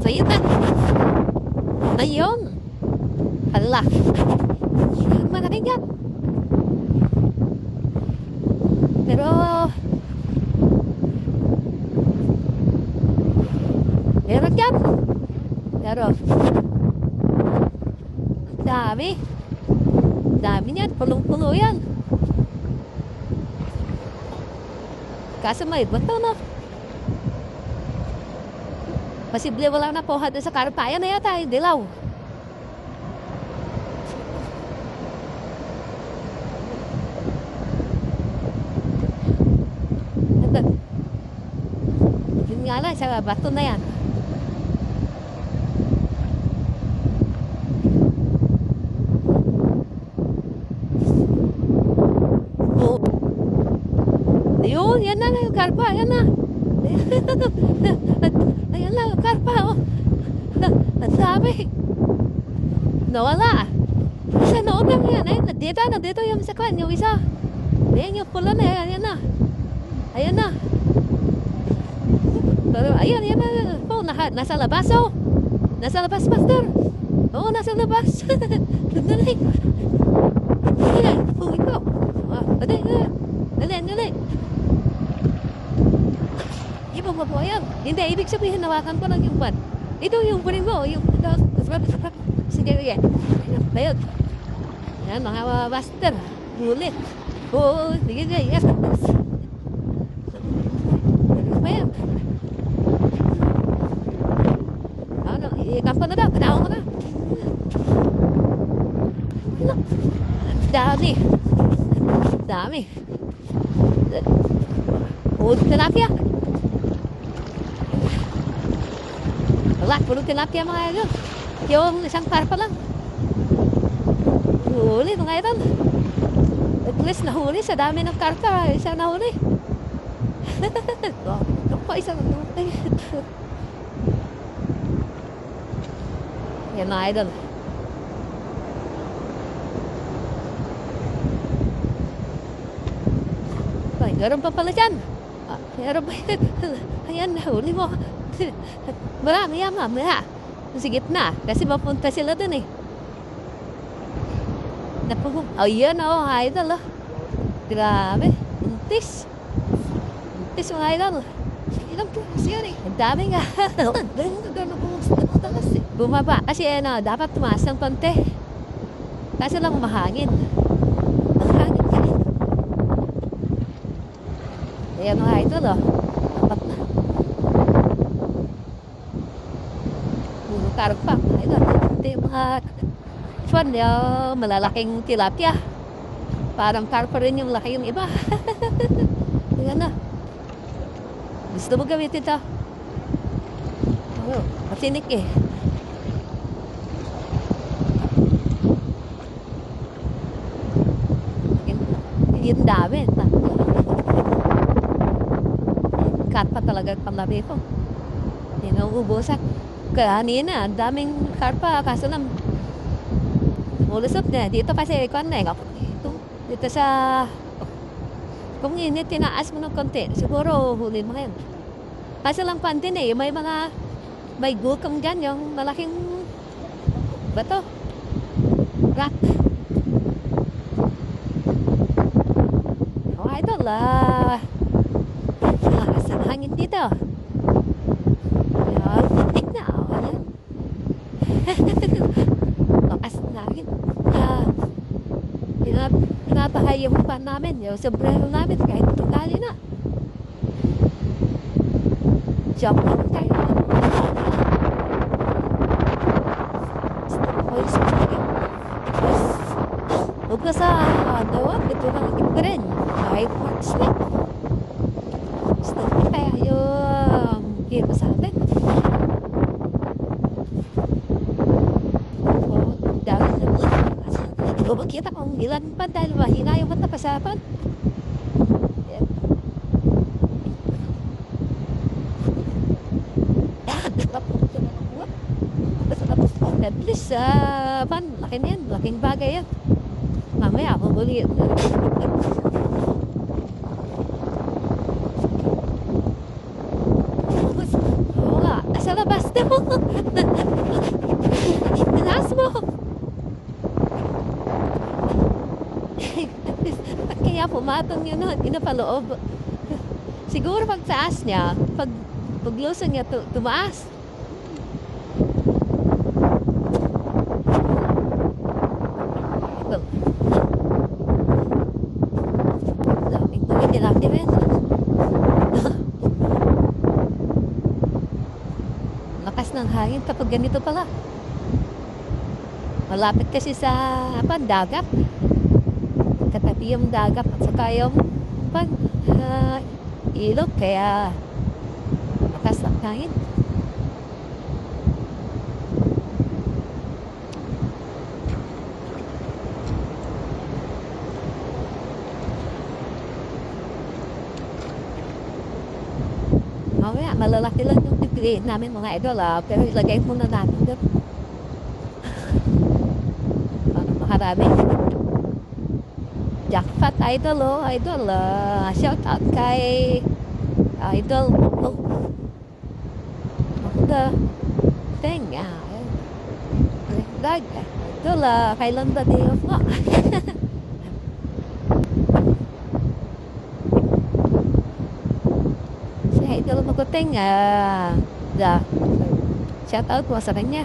Ayun na. Ayun. Hala. Malaki yan. Pero meron yan. Pero dami. Dami niyan. Pulong-pulo yan. Kaso may bato, no? Posible walang nakuha doon sa karpayan na yata, yung dilaw. Yun nga lang, sa bato na yan. Oh. Yun, yan na yung karpa, yan na. Ayan lang, yung karpa, oh. Ang dami. Nawala. Sa loob lang yan, eh. Nandito yung sa kwan, yung isa. Ayan yung pula na, ayan na. Ayan na. Pero, ayan na. Oh, nasa labas, oh. Nasa labas, master. Oo, nasa labas. Dali. Dali, huli ko. Dali. Iba mo po yan. Hindi, ibig sabihin, nawakan ko lang yung ban. Ito yung bunin mo. Sige. Ayun. Yan, mga master. Huli. Oo, sige. Yes. Ano yan? Ano, iikap ko na daw. Kanaon ko na. Dami. Tilapia. Wala, puro tilapia mga idol. Yung isang karpa lang. Huli mga idol. At least nahuli sa dami ng karpa. Isa nahuli. Isa nahuli. Yan mga idol. Ay, meron pa pala dyan. Meron pa yan. Ayan, nahuli mo. Marami yan, mamaya. Sa gitna. Kasi mapunta sila dun eh. Ayan, oh, idol, oh. Grabe. Untis mga idol. Ilang plus yun eh. Ang dami nga. Bumaba. Kasi ano, dapat tumaas ng konti. Kasi lang mahangin. Ang hangin ka. Ayan mga idol, oh. Apat na. Puro karpa, mga idol. Ito yung mga fun, yung malalaking tilapia. Parang karpa rin yung laki yung iba. Ayan na. Gusto mo gamitin ito? Oo, matinik eh. Yung dami. Karpa talaga panglabi ko. Hindi na uubusan. Kanina, ang daming karpa. Kaso lang, mulusot na. Dito kasi, kung na dito sa, kung init, tinaas mo ng konti. Siguro, huli mo ngayon. Kaso lang pantin eh. May gulkang dyan, yung malaking bato. Rock. Oh, idol, lakas ang hangin dito. Ayan, titik na. Oh, ayan. Lakas ang hangin. Pinabahay yung pan namin. Yung sombrero namin. Kahit tukali na. Jump lang tayo. Huwag ka sa dawag. Ito lang iba rin. Kahit parts na. Gusto ko kaya yung hero sa atin. Dahil na makita kung ilan pa dahil mahina yung mata pasapan. At least, laki na yan. Laking bagay yan. Mamaya, huli. Oo nga, nasa labas Tinaas mo. Kaya pumatong yun, inapaloob. Siguro pag taas niya, paglusan niya, tumaas. Well, daming pagkakilaki rin. Lakas ng hangin kapag ganito pala. Malapit kasi sa dagat. Katabi yung dagat at saka yung ilog. Kaya lakas ng hangin. Mamaya, malalaki lang yung pipiliin namin mga idol, pero ilagay muna natin doon. Para makarami. Jackpot idol, idol. Shout out kay idol. The thing, dag. Idol, kailan ba day off mo? Si idol Maguting, shout out po sa kanya.